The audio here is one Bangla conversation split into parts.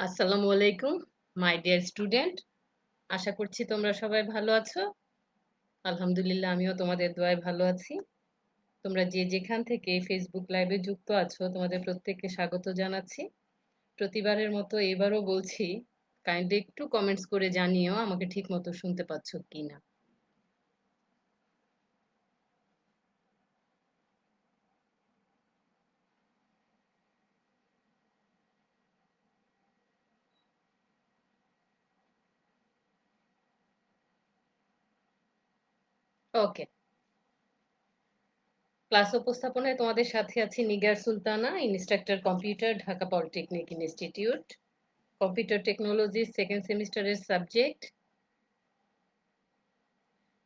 আসসালামু আলাইকুম মাই ডিয়ার স্টুডেন্ট। আশা করছি তোমরা সবাই ভালো আছো। আলহামদুলিল্লাহ আমিও তোমাদের দোয়ায় ভালো আছি। তোমরা যে যেখান থেকে ফেসবুক লাইভে যুক্ত আছো তোমাদের প্রত্যেককে স্বাগত জানাচ্ছি। প্রতিবারের মতো এবারও বলছি, কাইন্ডলি একটু কমেন্টস করে জানিও আমাকে ঠিক মতো শুনতে পাচ্ছ কিনা। ওকে, ক্লাস উপস্থাপনায় তোমাদের সাথে আছি Nigar Sultana, instructor computer, Dhaka polytechnic institute. Computer technology second সেমিস্টারের সাবজেক্ট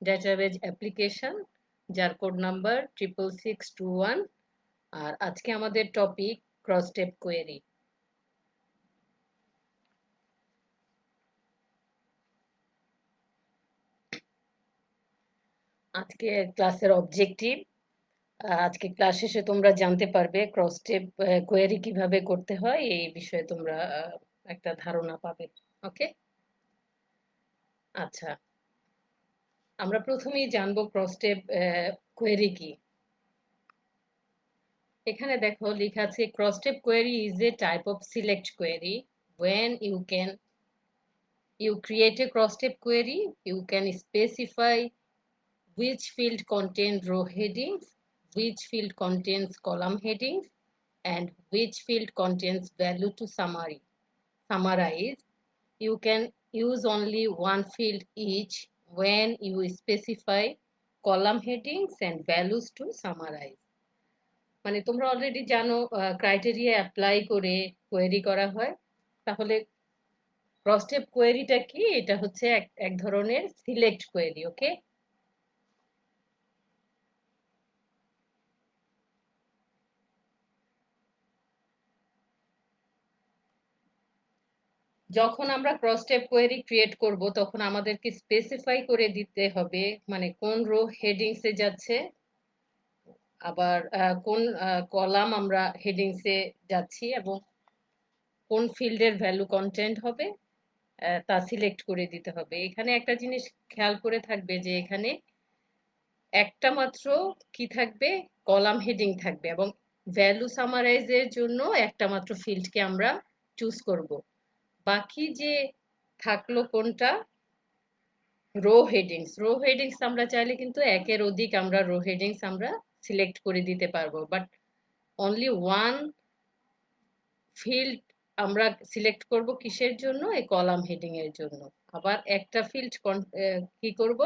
ডেটাবেজ অ্যাপ্লিকেশন, যার কোড নাম্বার 66621। আর আজকে আমাদের টপিক ক্রস স্টেপ কোয়েরি। আজকে ক্লাসের অবজেক্টিভ, আজকে ক্লাস শেষে তোমরা জানতে পারবে ক্রস স্টেপ কোয়েরি কিভাবে করতে হয়, এই বিষয়ে তোমরা একটা ধারণা পাবে। ওকে, আচ্ছা, আমরা প্রথমেই জানবো ক্রস স্টেপ কোয়েরি কি। এখানে দেখো লেখা আছে cross step query is a type of select query when you create a cross step query, you can specify which field contain row headings, which field contains column headings, and which field contains value to summarize. You can use only one field each when you specify column headings and values to summarize. মানে তোমরা অলরেডি জানো ক্রাইটেরিয়া অ্যাপ্লাই করে কোয়েরি করা হয়। তাহলে ক্রস স্টেপ কোয়েরিটা কি? এটা হচ্ছে এক এক ধরনের সিলেক্ট কোয়েরি। ওকে, যখন আমরা ক্রস স্টেপ কোয়েরি ক্রিয়েট করব তখন আমাদেরকে স্পেসিফাই করে দিতে হবে মানে কোন রো হেডিংস এ যাচ্ছে, আবার কোন কলাম আমরা হেডিংস এ যাচ্ছি, এবং কোন ফিল্ডের ভ্যালু কন্টেন্ট হবে তা সিলেক্ট করে দিতে হবে। এখানে একটা জিনিস খেয়াল করে থাকবে যে এখানে একটা মাত্র কি থাকবে, কলাম হেডিং থাকবে, এবং ভ্যালু সামারাইজের জন্য একটা মাত্র ফিল্ডকে আমরা চুজ করব। বাকি যে থাকলো কোনটা, রো হেডিংস আমরা চাইলে কিন্তু একের অধিক আমরা রো হেডিংস আমরা সিলেক্ট করে দিতে পারবো, বাট অনলি ওয়ান ফিল্ড আমরা সিলেক্ট করব কিসের জন্য, এই কলাম হেডিং এর জন্য। আবার একটা ফিল্ড কি করব,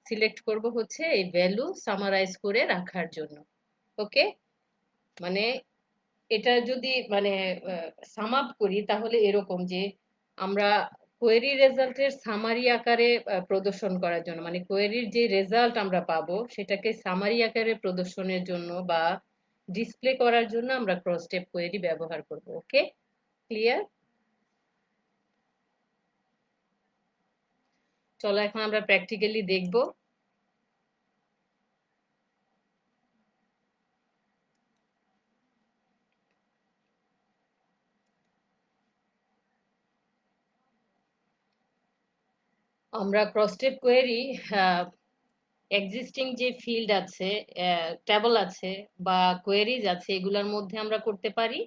সিলেক্ট করব হচ্ছে এই ভ্যালু সামারাইজ করে রাখার জন্য। ওকে, মানে এটা যদি মানে সাম আপ করি তাহলে এরকম যে আমরা কোয়েরি রেজাল্টের সামারি আকারে প্রদর্শন করার জন্য, মানে কোয়েরির যে রেজাল্ট আমরা পাবো সেটাকে সামারি আকারে প্রদর্শনের জন্য বা ডিসপ্লে করার জন্য আমরা ক্রস স্টেপ কোয়েরি ব্যবহার করব। ওকে, ক্লিয়ার? চলো এখন আমরা প্র্যাকটিক্যালি দেখব। আমরা ক্রস স্টেপ কোয়েরি এক্সিস্টিং যে ফিল্ড আছে, টেবল আছে বা কোয়েরিজ আছে, এগুলোর মধ্যে আমরা করতে পারি,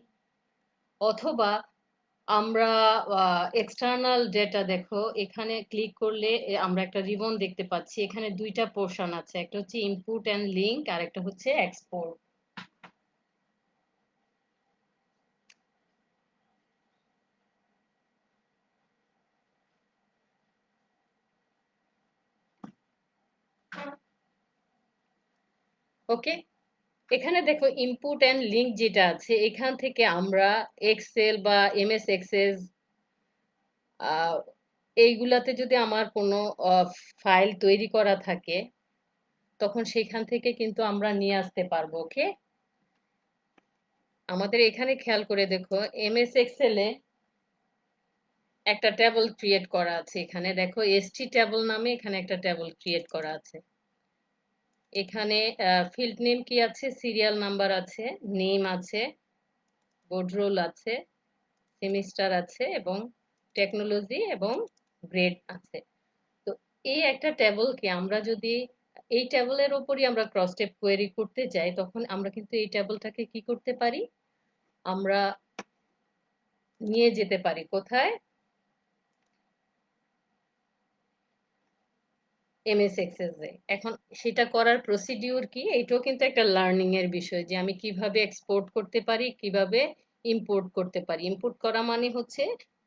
অথবা আমরা এক্সটার্নাল ডেটা, দেখো এখানে ক্লিক করলে আমরা একটা রিবন দেখতে পাচ্ছি। এখানে দুইটা পোর্শন আছে, একটা হচ্ছে ইনপুট অ্যান্ড লিঙ্ক আর একটা হচ্ছে এক্সপোর্ট। ওকে, এখানে দেখো ইনপুট অ্যান্ড লিঙ্ক যেটা আছে, এখান থেকে আমরা এক্সেল বা এমএস এক্সেস এইগুলাতে যদি আমার কোনো ফাইল তৈরি করা থাকে তখন সেখান থেকে কিন্তু আমরা নিয়ে আসতে পারবো। ওকে, আমাদের এখানে খেয়াল করে দেখো এমএস এক্সেল এ একটা টেবল ক্রিয়েট করা আছে। এখানে দেখো এসটি টেবল নামে এখানে একটা টেবল ক্রিয়েট করা আছে। এখানে ফিল্ড নেম কি আছে, সিরিয়াল নাম্বার আছে, নেম আছে, বোর্ড রোল আছে, সেমিস্টার আছে এবং টেকনোলজি এবং গ্রেড আছে। তো এই একটা টেবলকে আমরা যদি এই টেবলের ওপরই আমরা ক্রস স্টেপ কোয়েরি করতে চাই, তখন আমরা কিন্তু এই টেবলটাকে কি করতে পারি, আমরা নিয়ে যেতে পারি কোথায়, এমএস এক্সেস এ। এখন সেটা করার প্রসিডিউর কি, এইটাও কিন্তু একটা লার্নিং এর বিষয় যে আমি কিভাবে এক্সপোর্ট করতে পারি, কিভাবে ইম্পোর্ট করতে পারি। ইম্পোর্ট করা মানে হচ্ছে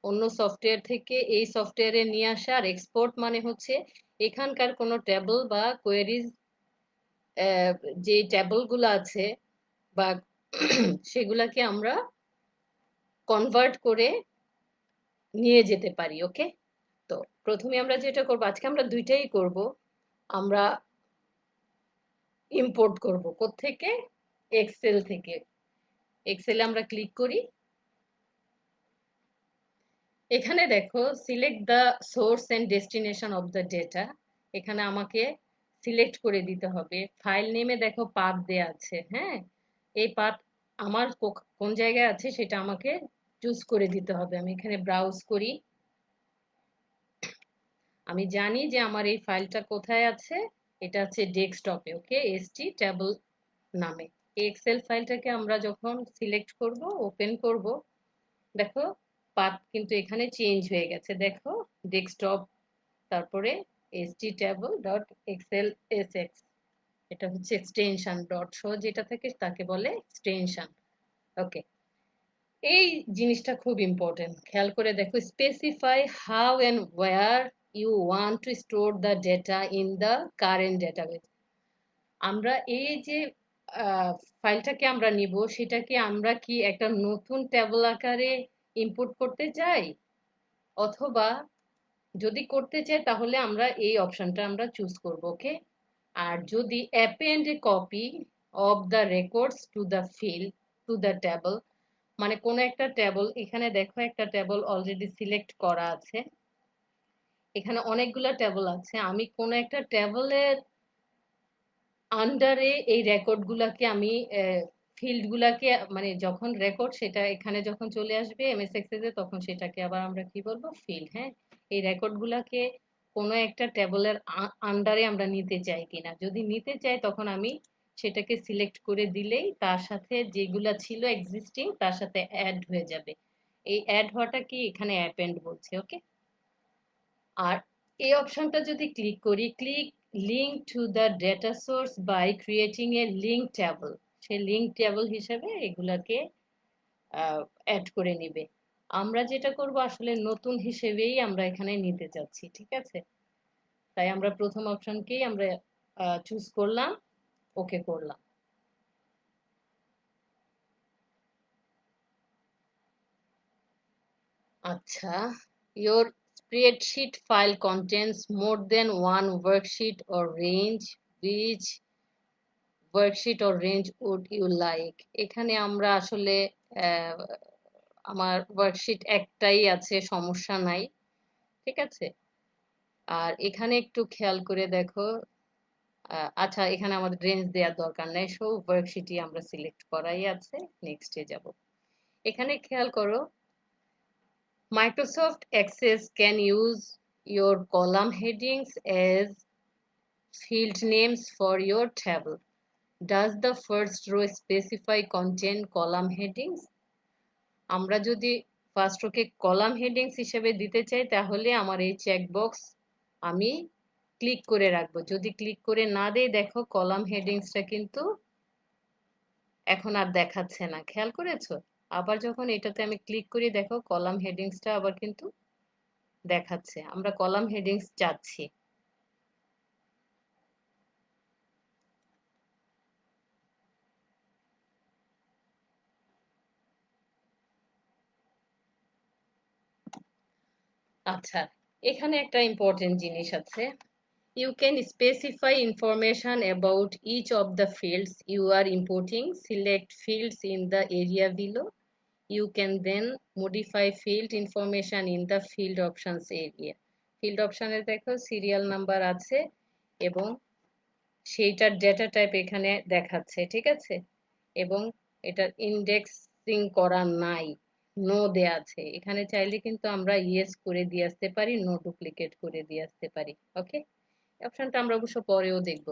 অন্য সফটওয়্যার থেকে এই সফটওয়্যারে নিয়ে আসা, আর এক্সপোর্ট মানে হচ্ছে এখানকার কোনো টেবল বা কোয়েরিজ, যে টেবলগুলো আছে বা সেগুলাকে আমরা কনভার্ট করে নিয়ে যেতে পারি। ওকে, তো প্রথমে আমরা যেটা করবো, আজকে আমরা দুইটাই করব। আমরা ইম্পোর্ট করব কোত্থেকে, এক্সেল থেকে। এক্সেলে আমরা ক্লিক করি, এখানে দেখো select the source and destination of the data. এখানে আমাকে সিলেক্ট করে দিতে হবে। ফাইল নেমে দেখো পাথ দেয়া আছে, হ্যাঁ, এই পাথ আমার কোন জায়গায় আছে সেটা আমাকে চুজ করে দিতে হবে। আমি এখানে ব্রাউজ করি, আমি জানি যে আমার এই ফাইলটা কোথায় আছে, এটা আছে ডেস্কটপে। ওকে, এসটি টেবল নামে। এই এক্সেল ফাইলটাকে আমরা যখন সিলেক্ট করব, ওপেন করব, দেখো পাথ কিন্তু এখানে চেঞ্জ হয়ে গেছে। দেখো ডেস্কটপ, তারপরে htable.excelSX, এটা হচ্ছে এক্সটেনশন, ডট সহ যেটা থাকে তাকে বলে এক্সটেনশন। ওকে, এই জিনিসটা খুব ইম্পর্টেন্ট, খেয়াল করে দেখো, specify how and where you want to store the data in the current database. আমরা এই যে ফাইলটাকে আমরা নিব, সেটাকে আমরা কি একটা নতুন টেবল আকারে ইম্পোর্ট করতে চাই, অথবা যদি করতে চাই তাহলে আমরা এই অপশনটা আমরা চুজ করব। ওকে, আর যদি append A copy of the records to the field to the table, মানে কোনো একটা টেবল, এখানে দেখো একটা টেবল অলরেডি সিলেক্ট করা আছে, এখানে অনেকগুলো টেবল আছে, আমি কোনো একটা টেবলের আন্ডারে এই রেকর্ড গুলাকে আমি ফিল্ড গুলাকে, মানে যখন রেকর্ড সেটা এখানে যখন চলে আসবে এমএস এক্সেস এ, তখন সেটাকে আবার আমরা কি বলবো, ফিল্ড। হ্যাঁ, এই রেকর্ড গুলাকে কোনো একটা টেবলের আন্ডারে আমরা নিতে চাই কিনা, যদি নিতে চাই তখন আমি সেটাকে সিলেক্ট করে দিলেই তার সাথে যেগুলা ছিল এক্সিস্টিং তার সাথে অ্যাড হয়ে যাবে। এই অ্যাড হওয়াটা কি এখানে অ্যাপেন্ড বলছে। ওকে, আর এই অপশনটা যদি ক্লিক করি, click link to the data source by creating a link table, সেই লিঙ্ক টেবল হিসেবে এগুলাকে অ্যাড করে নিবে। আমরা যেটা করব আসলে নতুন হিসেবেই আমরা এখানে নিতে চাচ্ছি, ঠিক আছে, তাই আমরা প্রথম অপশনকেই আমরা চুজ করলাম, ওকে করলাম। আচ্ছা, your spreadsheet file contains more than one worksheet or range, which worksheet or range would you like. এখানে আমরা আসলে আহ, আমার ওয়ার্কশিট একটাই আছে, সমস্যা নাই, ঠিক আছে। আর এখানে একটু খেয়াল করে দেখো, আচ্ছা এখানে আমাদের রেঞ্জ দেওয়ার দরকার নেই, সো ওয়ার্কশিটই আমরা সিলেক্ট করাই আছে। নেক্সটে যাব, এখানে খেয়াল করো, Microsoft Access can use your column headings as field names for your table. Does the first row specify contain column headings? আমরা যদি ফার্স্ট রোকে কলাম হেডিংস হিসেবে দিতে চাই, তাহলে আমার এই চেকবক্স আমি ক্লিক করে রাখবো। যদি ক্লিক করে না দেই, দেখো কলাম হেডিংসটা কিন্তু এখন আর দেখাচ্ছে না, খেয়াল করেছো? আবার যখন এটাতে আমি ক্লিক করি, দেখো কলাম হেডিংসটা আবার কিন্তু দেখাচ্ছে। আমরা কলাম হেডিংস চাচ্ছি। আচ্ছা, এখানে একটা ইম্পর্টেন্ট জিনিস আছে, you can specify information about each of the fields you are importing. Select fields in the area below. You can then modify field information in the field options area. Field option এ দেখো সিরিয়াল নাম্বার আছে এবং সেইটার ডেটা টাইপ এখানে দেখাচ্ছে, ঠিক আছে, এবং এটার ইন্ডেক্সিং করা নাই, নো দেয়া আছে, এখানে চাইলে কিন্তু আমরা ইয়েস করে দিয়ে আসতে পারি, নো ডুপ্লিকেট করে দিয়ে আসতে পারি। ওকে, অপশনটা আমরা অবশ্য পরেও দেখব।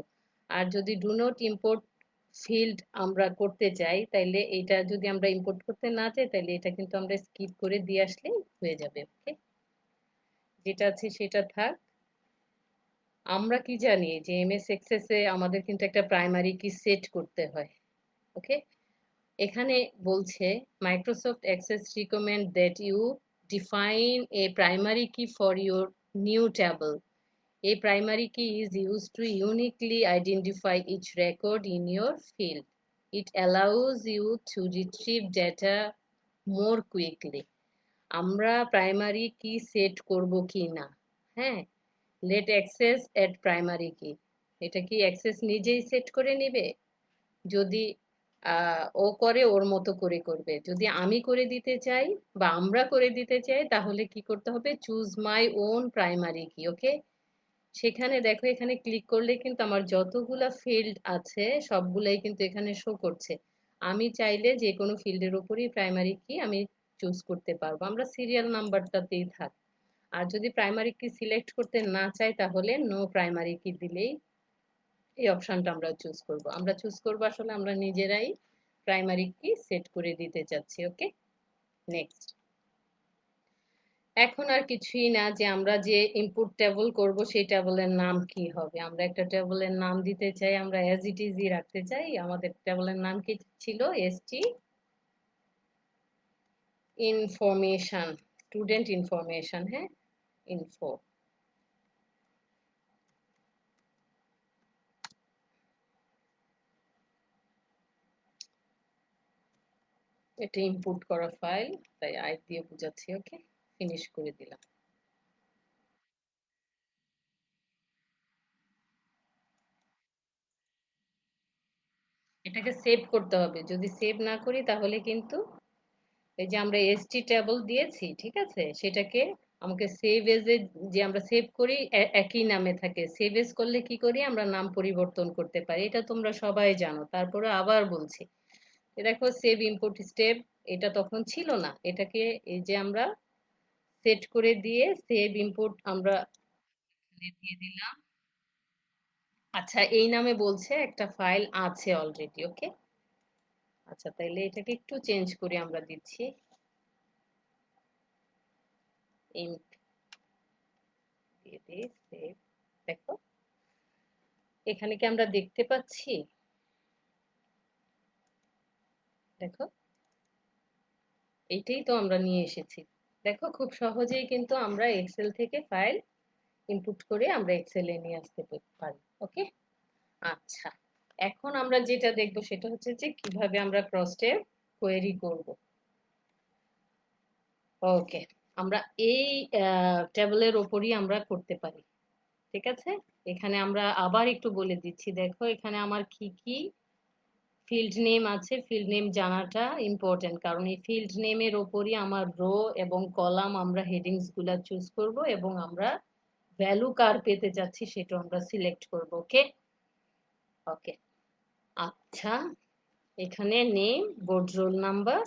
আর যদি ডু নট ইম্পোর্ট ফিল্ড আমরা করতে চাই, তাইলে এটা যদি আমরা ইম্পোর্ট করতে না চাই, তাহলে এটা কিন্তু আমরা স্কিপ করে দিয়ে আসলেই হয়ে যাবে। ওকে, যেটা আছে সেটা থাক। আমরা কি জানি যে এমএস এক্সেস এ আমাদের কিন্তু একটা প্রাইমারি কি সেট করতে হয়। ওকে, এখানে বলছে Microsoft Access recommend that you define a primary key for your new table. A primary key is used to uniquely identify each record in your field. It allows you to retrieve data more quickly. আমরা প্রাইমারি কি সেট করব কি না? হ্যাঁ, লেট অ্যাক্সেস এট প্রাইমারি কি, এটা কি অ্যাক্সেস নিজেই সেট করে নেবে? যদি ও করে ওর মতো করে করবে, যদি আমি করে দিতে চাই বা আমরা করে দিতে চাই, তাহলে কি করতে হবে? চুজ মাই ওন প্রাইমারি কি। ওকে, সেখানে দেখো, এখানে ক্লিক করলে কিন্তু আমার যতগুলা ফিল্ড আছে সবগুলাই কিন্তু এখানে শো করছে। আমি চাইলে যে কোনো ফিল্ডের উপরই প্রাইমারি কি আমি চুজ করতে পারবো, আমরা সিরিয়াল নাম্বারটাতেই থাক। আর যদি প্রাইমারি কি সিলেক্ট করতে না চাই, তাহলে নো প্রাইমারি কি দিলেই এই অপশনটা আমরা চুজ করব। আমরা চুজ করব আসলে আমরা নিজেরাই প্রাইমারি কি সেট করে দিতে চাচ্ছি। ওকে, নেক্সট। এখন আর কিছুই না, যে আমরা যে ইনপুট টেবল করব সেই টেবলের নাম কি হবে। আমরা একটা টেবলের নাম দিতে চাই, আমরা অ্যাজ ইট ইজই রাখতে চাই। আমাদের টেবলের নাম কি ছিল? ST information, student information. হ্যাঁ, ইনফো। এটা ইনপুট করা ফাইল, তাই আই দিয়ে বুঝাচ্ছি। ওকে, ফিনিশ করে দিলাম। এটাকে সেভ করতে হবে, যদি সেভ না করি তাহলে কিন্তু এই যে আমরা এসটি টেবল দিয়েছি, ঠিক আছে, সেটাকে আমাকে সেভ এজ এ, যে আমরা সেভ করি একই নামে থাকে। সেভ এজ করলে কি করি? আমরা নাম পরিবর্তন করতে পারি, এটা তোমরা সবাই জানো, তারপরে আবার বলছি। দেখো, সেভ ইনপুট স্টেপ, এটা তখন ছিল না, এটাকে এই যে আমরা সেট করে দিয়ে সেভ ইনপুট আমরা দিয়ে দিলাম। আচ্ছা, এই নামে বলছে একটা ফাইল আছে অলরেডি। ওকে, আচ্ছা, তাইলে এটাকে একটু চেঞ্জ করে আমরা দিচ্ছি ইম্প দিয়ে দিই সেভ। দেখো, এখানে কি আমরা দেখতে পাচ্ছি? দেখো, এইটাই তো আমরা নিয়ে এসেছি। দেখো, খুব সহজেই কিন্তু আমরা এক্সেল থেকে ফাইল ইনপুট করে আমরা এক্সেলে নিয়ে আসতে পারি। ওকে, আচ্ছা, এখন আমরা যেটা দেখবো সেটা হচ্ছে যে কিভাবে আমরা ক্রস টেব কোয়েরি করব। ওকে, আমরা এই টেবিলের ওপরই আমরা করতে পারি। ঠিক আছে, এখানে আমরা আবার একটু বলে দিচ্ছি। দেখো, এখানে আমার কি কি ফিল্ড নেম আছে। ফিল্ড নেম জানাটা ইম্পর্টেন্ট, কারণ এই ফিল্ড নেমের ওপরই আমার রো এবং কলাম আমরা হেডিংস গুলা চুজ করব, এবং আমরা ভ্যালু কার পেতে যাচ্ছি সেটা আমরা সিলেক্ট করব। ওকে, ওকে, আচ্ছা, এখানে name, board roll number,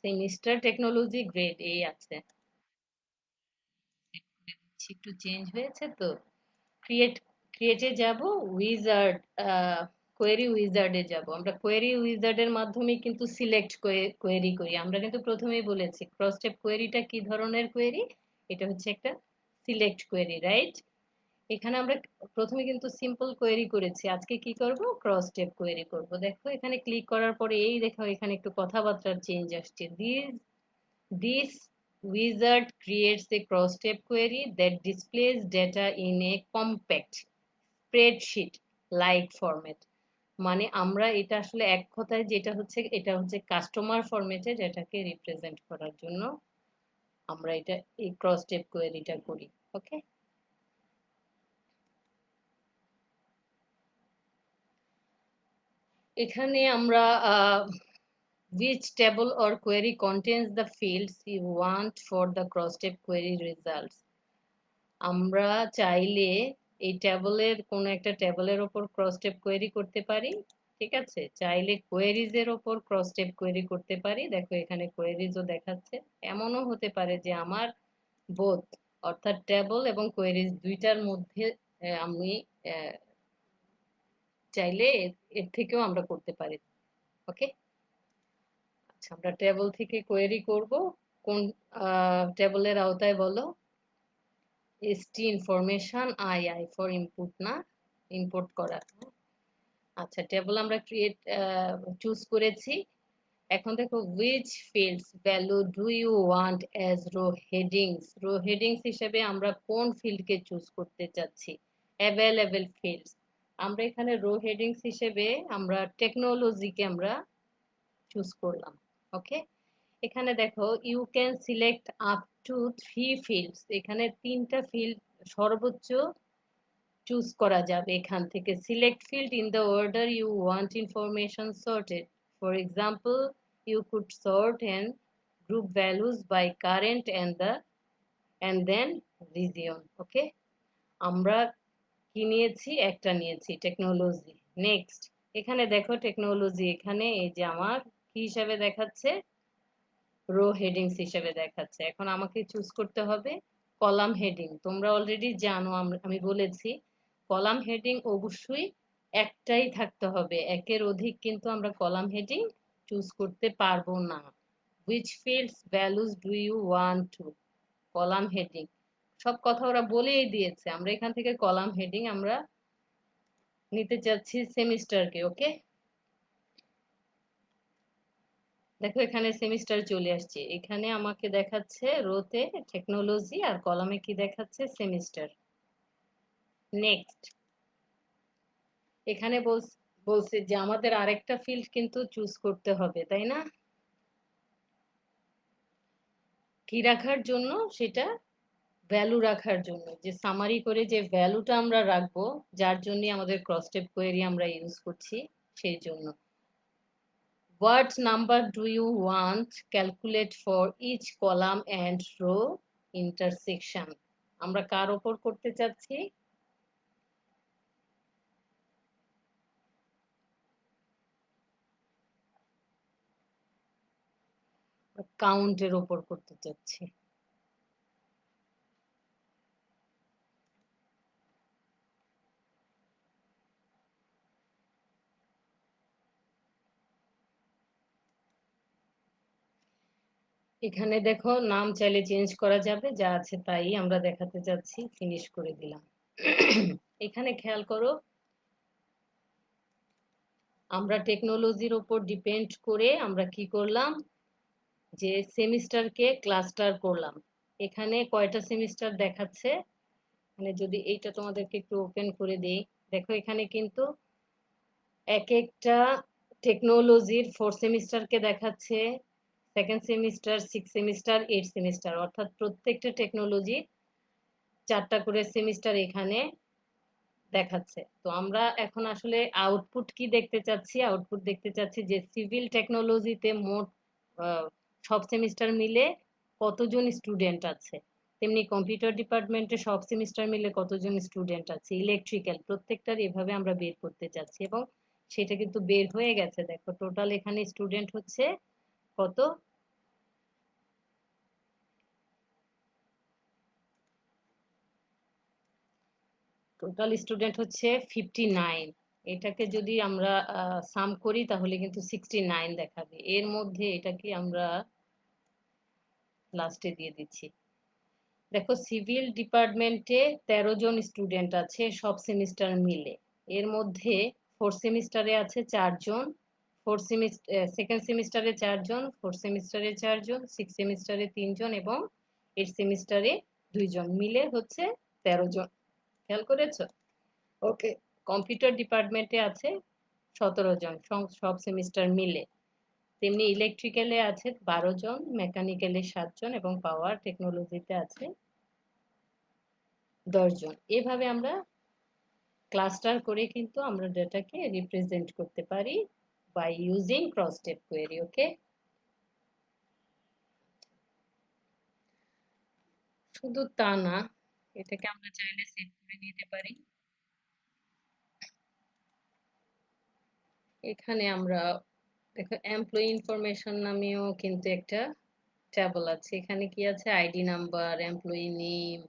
semester, technology, grade এই আছে। একটু চেঞ্জ হয়েছে তো। ক্রিয়েট, ক্রিয়েটে যাব, উইজার্ড, কোয়েরি উইজার্ডে যাব। আমরা কোয়েরি উইজার্ডের মাধ্যমে কিন্তু সিলেক্ট কোয়েরি করি। আমরা কিন্তু প্রথমেই বলেছি ক্রস স্টেপ কোয়েরিটা কি ধরনের কোয়েরি। এটা হচ্ছে একটা সিলেক্ট কোয়েরি, রাইট? এখানে আমরা প্রথমে কিন্তু সিম্পল কোয়েরি করেছি, আজকে কি করব? ক্রস স্টেপ কোয়েরি করব। দেখো, এখানে ক্লিক করার পরে এই দেখো, এখানে একটু কথাবার্তার চেঞ্জ আসছে। This wizard creates a cross-step query that displays data in a compact spreadsheet-like format. মানে আমরা এটা আসলে এক কথায় যেটা হচ্ছে, এটা হচ্ছে কাস্টমার ফরম্যাটে, যেটাকে রিপ্রেজেন্ট করার জন্য আমরা এটা এই ক্রস স্টেপ কোয়েরিটা করি। ওকে, এখানে আমরা which table or query contains the fields you want for the cross step query results. আমরা চাইলে এই ট্যাবলের কোনো একটা ট্যাবলের ওপর ক্রস টেপ কোয়েরি করতে পারি। ঠিক আছে, চাইলে কোয়েরিজ এর ওপর ক্রস টেপ কোয়েরি করতে পারি। দেখো এখানে কোয়েরিজও দেখাচ্ছে। এমনও হতে পারে যে আমার বোথ, অর্থাৎ ট্যাবল এবং কোয়েরিজ দুইটার মধ্যে আমি চাইলে এর থেকেও আমরা করতে পারি। ওকে, আচ্ছা আমরা টেবল থেকে কোয়েরি করব। কোন টেবলের আওতায় বলো? ST information, I for input, না? ইনপুট করা। আচ্ছা টেবল আমরা ক্রিয়েট চুজ করেছি। এখন দেখো which fields value do you want as row headings? Row headings হিসেবে আমরা কোন ফিল্ডকে চুজ করতে চাচ্ছি? Available fields. আমরা এখানে রো হেডিংস হিসেবে আমরা টেকনোলজিকে আমরা চুজ করলাম। ওকে, এখানে দেখো you can select up to 3 fields. এখানে 3টা ফিল্ড সর্বোচ্চ চুজ করা যাবে এখান থেকে। Select field in the order you want information sorted. For example, you could sort and group values by current and then region. ওকে, আমরা কি নিয়েছি? একটা নিয়েছি টেকনোলজি। নেক্সট, এখানে দেখো টেকনোলজি এখানে এই যে আমার কি হিসাবে দেখাচ্ছে? রো হেডিংস হিসেবে দেখাচ্ছে। এখন আমাকে চুজ করতে হবে কলাম হেডিং। তোমরা অলরেডি জানো, আমি বলেছি কলাম হেডিং অবশ্যই একটাই থাকতে হবে, একের অধিক কিন্তু আমরা কলাম হেডিং চুজ করতে পারবো না। which fields values do you want to? Column heading সব কথা ওরা বলেই দিয়েছে। আমরা এখান থেকে কলাম হেডিং আমরা নিতে চাচ্ছি সেমিস্টারকে। ওকে, দেখো এখানে সেমিস্টার চলে আসছে। এখানে আমাকে দেখাচ্ছে রোতে টেকনোলজি আর কলামে কি দেখাচ্ছে? সেমিস্টার। নেক্সট, এখানে বলছে যে আমাদের আরেকটা ফিল্ড কিন্তু চুজ করতে হবে, তাই না? কি রাখার জন্য? সেটা ভ্যালু রাখার জন্য, যে সামারি করে যে ভ্যালুটা আমরা রাখবো, যার জন্য আমাদের ক্রস টেপ কোয়েরি আমরা ইউজ করছি, সেই জন্য। What number do you want calculate for each column and row intersection? আমরা কার উপর করতে চাচ্ছি? কাউন্টের উপর করতে চাচ্ছি। এখানে দেখো নাম চাইলে চেঞ্জ করা যাবে, যা আছে তাই আমরা দেখাতে চাচ্ছি। ফিনিশ করে দিলাম। এখানে খেয়াল করো, আমরা টেকনোলজির উপর ডিপেন্ড করে আমরা কি করলাম? যে সেমিস্টারকে ক্লাস্টার করলাম। এখানে কয়টা সেমিস্টার দেখাচ্ছে? মানে যদি এইটা তোমাদেরকে একটু ওপেন করে দেই, দেখো এখানে কিন্তু এক একটা টেকনোলজির 4 সেমিস্টারকে দেখাচ্ছে, সেকেন্ড সেমিস্টার, 6 সেমিস্টার, 8 সেমিস্টার, অর্থাৎ প্রত্যেকটা টেকনোলজির 4টা করে সেমিস্টার এখানে দেখাচ্ছে। তো আমরা এখন আসলে আউটপুট কি দেখতে চাচ্ছি? আউটপুট দেখতে চাচ্ছি যে সিভিল টেকনোলজিতে মোট সব সেমিস্টার মিলে কতজন স্টুডেন্ট আছে, তেমনি কম্পিউটার ডিপার্টমেন্টে সব সেমিস্টার মিলে কতজন স্টুডেন্ট আছে, ইলেকট্রিক্যাল প্রত্যেকটার এভাবে আমরা বের করতে চাচ্ছি। এবং সেটা কিন্তু বের হয়ে গেছে। দেখো টোটাল এখানে স্টুডেন্ট হচ্ছে কত? টোটাল স্টুডেন্ট হচ্ছে 59। এটাকে যদি আমরা সাম করি তাহলে কিন্তু 69 দেখাবে। এর মধ্যে এটাকে আমরা লাস্টে দিয়ে দিচ্ছি। দেখো সিভিল ডিপার্টমেন্টে 13 জন স্টুডেন্ট আছে সব সেমিস্টার মিলে। এর মধ্যে 4 সেমিস্টারে আছে 4 জন, সেকেন্ড সেমিস্টারে 4 জন, 4 সেমিস্টারে 4 জন, 6 সেমিস্টারে 3 জন এবং 8 সেমিস্টারে 2 জন, মিলে হচ্ছে 13 জন। খেয়াল করেছো? ওকে, কম্পিউটার ডিপার্টমেন্টে আছে 17 জন সব সেমিস্টার মিলে। তেমনি ইলেকট্রিক্যালে আছে 12 জন, মেকানিক্যালে 7 জন এবং পাওয়ার টেকনোলজিতে আছে 10 জন। এভাবে আমরা ক্লাস্টার করে কিন্তু আমরা ডেটাকে রিপ্রেজেন্ট করতে পারি by using cross step query. Okay, শুধু তা না, এটাকে আমরা চাইলে সেভ করে নিতে পারি। এখানে আমরা দেখো এমপ্লয়ি ইনফরমেশন নামেও কিন্তু একটা ট্যাবল আছে। এখানে কি আছে? ID number, employee name,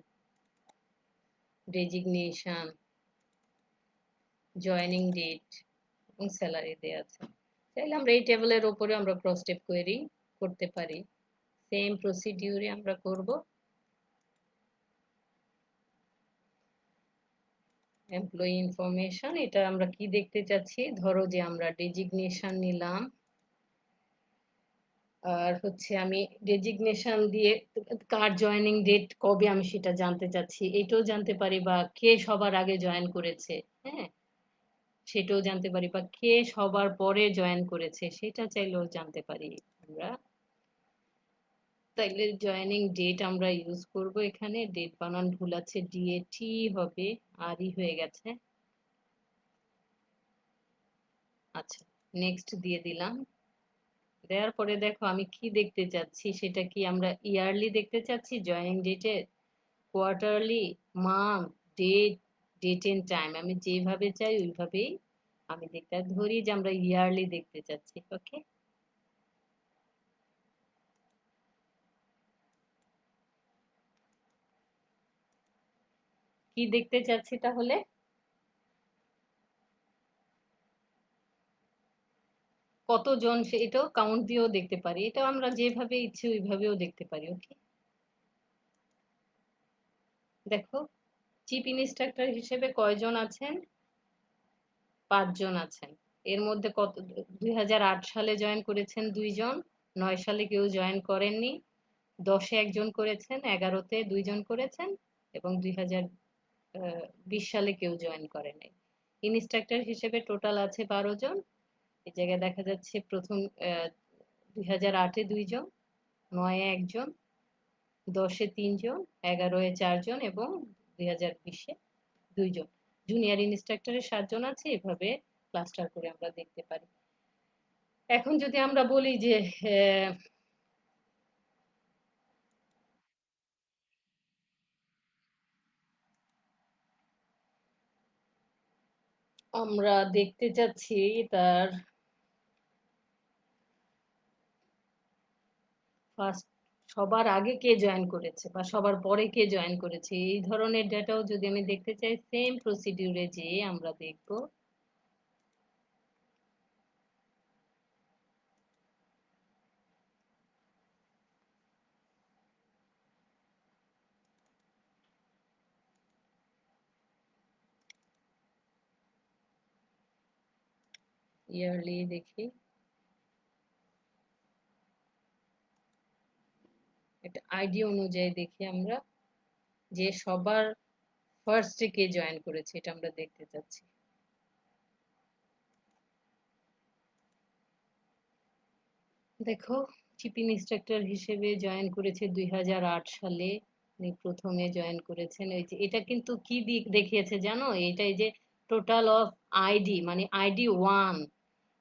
designation, joining date এবং স্যালারি দেওয়া আছে। চাইলে আমরা এই টেবিলের উপরে আমরা ক্রস স্টেপ কোয়েরি করতে পারি। সেম প্রসিডিউরে আমরা করব। এমপ্লয়ি ইনফরমেশন, এটা আমরা কি দেখতে চাচ্ছি? ধরো যে আমরা ডেজিগনেশন নিলাম, আর হচ্ছে আমি ডেজিগনেশন দিয়ে কার জয়েনিং ডেট কবে আমি সেটা জানতে চাচ্ছি, এটাও জানতে পারি, বা কে সবার আগে জয়েন করেছে, হ্যাঁ সেটাও জানতে পারি, বা কে সবার পরে জয়েন করেছে সেটা চাইলেও জানতে পারি আমরা। তাইলে জয়েনিং ডেট আমরা ইউজ করব। এখানে ডেট বানান ভুল আছে, ডিএটি হবে, আরই হয়ে গেছে। আচ্ছা, নেক্সট দিয়ে দিলাম। দেওয়ার পরে দেখো আমি কি দেখতে চাচ্ছি, সেটা কি আমরা ইয়ারলি দেখতে চাচ্ছি জয়েনিং ডেটে, quarterly, month, date, date and time, আমি যেভাবে চাই ওইভাবেই আমি দেখতে। ধরি যে আমরা ইয়ারলি দেখতে চাচ্ছি, ওকে। কি দেখতে চাচ্ছি তাহলে? কতজন, সে এটাও কাউন্ট দিয়েও দেখতে পারি, এটা আমরা যেভাবে ইচ্ছে ওইভাবেও দেখতে পারি, ওকে। দেখো, চিফ ইন্সট্রাক্টর হিসেবে কয়জন আছেন? 5 জন আছেন। এর মধ্যে কত, 2008 সালে জয়েন করেছেন 2 জন, 9 সালে কেউ জয়েন করেননি, 10-এ একজন করেছেন, 11-তে 2 জন করেছেন, এবং 2020 সালে কেউ জয়েন করে নাই। ইনস্ট্রাক্টর হিসেবে টোটাল আছে 12 জন। এই জায়গায় দেখা যাচ্ছে প্রথম 2008-এ 2 জন, 9-এ একজন, 10-এ 3 জন, 11-এ 4 জন এবং 2020-এ 2 জন। জুনিয়র ইনস্ট্রাক্টরের 7 জন আছে। এভাবে ক্লাস্টার করে আমরা দেখতে পারি। এখন যদি আমরা বলি যে আমরা দেখতে চাচ্ছি তার ফার্স্ট, সবার আগে কে জয়েন করেছে বা সবার পরে কে জয়েন করেছে, এই ধরনের ডেটাও যদি আমি দেখতে চাই, সেম প্রসিডিউরে যেয়ে আমরা দেখব। ইয়ারলি দেখি, এটা আইডি অনুযায়ী দেখি আমরা, যে সবার ফার্স্টে কে জয়েন করেছে এটা আমরা দেখতে চাচ্ছি। দেখো, চিফ ইন্সট্রাক্টর হিসেবে জয়েন করেছে 2008 সালে। উনি প্রথমে জয়েন করেছেন। ওই যে এটা কিন্তু কি দিক দেখিয়েছে জানো, এটা এই যে টোটাল অফ আইডি, মানে আইডি 1,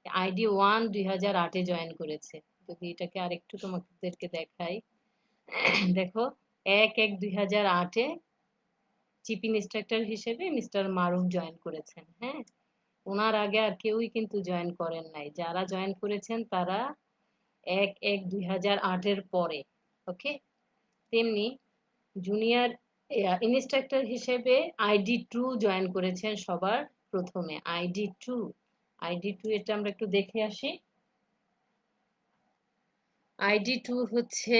আইডি 1 2008-এ জয়েন করেছে। যদি এটাকে আরেকটু তোমাদেরকে দেখাই, দেখো, 1-1-2008-এ চিফ ইন্সট্রাক্টর হিসেবে মিস্টার মারুফ জয়েন করেছেন, হ্যাঁ। ওনার আগে আর কেউই কিন্তু জয়েন করেন নাই, যারা জয়েন করেছেন তারা 1-1-2008-এর পরে, ওকে। তেমনি জুনিয়র ইনস্ট্রাক্টর হিসেবে আইডি 2 জয়েন করেছেন সবার প্রথমে, আইডি 2। আইডি 2 এটা আমরা একটু দেখে আসি। আইডি 2 হচ্ছে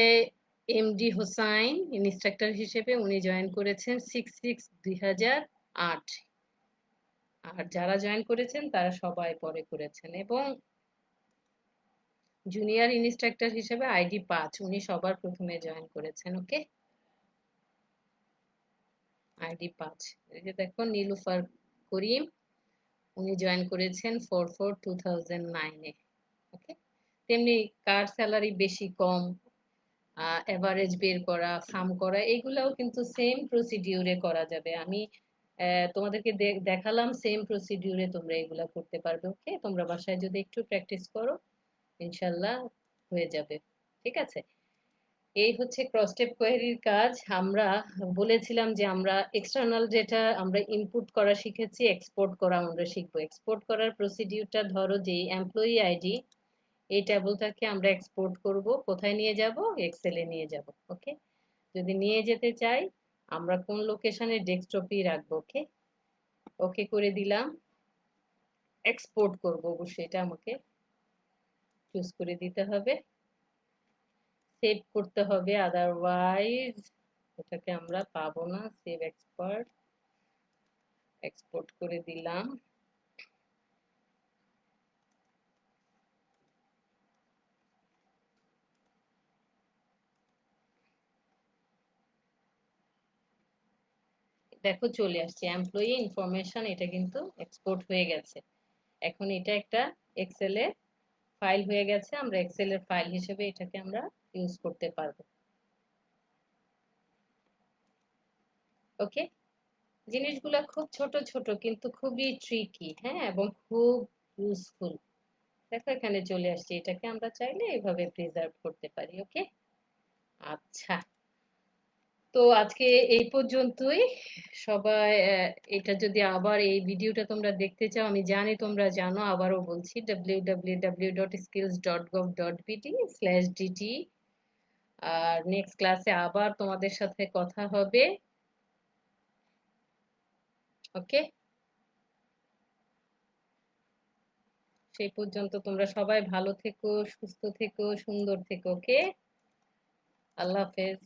এমডি হোসাইন ইনস্ট্রাক্টর হিসেবে, উনি জয়েন করেছেন 6-6-2008। আর যারা জয়েন করেছেন তারা সবাই পরে করেছেন। এবং জুনিয়র ইনস্ট্রাক্টর হিসেবে আইডি 5, উনি সবার প্রথমে জয়েন করেছেন, ওকে। আইডি 5, এই যে দেখো নীলুফার করিম, উনি জয়েন করেছেন 4-4-2009-এ, ওকে। তেমনি কার স্যালারি বেশি কম, এভারেজ বের করা, সাম করা, এগুলাও কিন্তু সেম প্রসিডিউরে করা যাবে। আমি তোমাদেরকে দেখালাম, সেম প্রসিডিউরে তোমরা এগুলা করতে পারবে, ওকে। তোমরা বাসায় যদি একটু প্র্যাকটিস করো, ইনশাল্লাহ হয়ে যাবে, ঠিক আছে। এই হচ্ছে ক্রস স্টেপ কোয়েরির কাজ। আমরা বলেছিলাম যে আমরা এক্সটার্নাল যেটা আমরা ইনপুট করা শিখেছি, এক্সপোর্ট করা আমরা শিখবো। এক্সপোর্ট করার প্রসিডিউরটা ধরো যে এমপ্লয়ি আইডি, এই টেবলটাকে আমরা এক্সপোর্ট করব, কোথায় নিয়ে যাব? এক্সেলে নিয়ে যাব। ওকে, যদি নিয়ে যেতে চাই আমরা কোন লোকেশনে? ডেস্কটপেই রাখবো। ওকে, ওকে করে দিলাম। এক্সপোর্ট করব অবশ্যই, এটা আমাকে চুজ করে দিতে হবে, সেভ করতে হবে, আদারওয়াইজ এটাকে আমরা পাবো না। সেভ এক্সপার্ট, এক্সপোর্ট করে দিলাম। দেখো চলে আসছে এমপ্লয়ি ইনফরমেশন, এটা কিন্তু এক্সপোর্ট হয়ে গেছে। এখন এটা একটা এক্সেলে ফাইল হয়ে গেছে, আমরা এক্সেলের ফাইল হিসেবে এটাকে আমরা ইউজ করতে পারবো। ওকে, জিনিসগুলো খুব ছোট ছোট কিন্তু খুবই ট্রিকি, হ্যাঁ, এবং খুব ইউজফুল। দেখো এখানে চলে আসছে, এটাকে আমরা চাইলে এভাবে প্রিজার্ভ করতে পারি। ওকে, আচ্ছা, তো আজকে এই পর্যন্তই। সবাই এটা যদি আবার এই ভিডিওটা তোমরা দেখতে চাও, আমি জানি তোমরা জানো, আবারও বলছি www.skills.gov.bd/dt। আর নেক্সট ক্লাসে আবার তোমাদের সাথে কথা হবে। ওকে, সেই পর্যন্ত তোমরা সবাই ভালো থেকো, সুস্থ থেকো, সুন্দর থেকো। ওকে, আল্লাহ হাফেজ।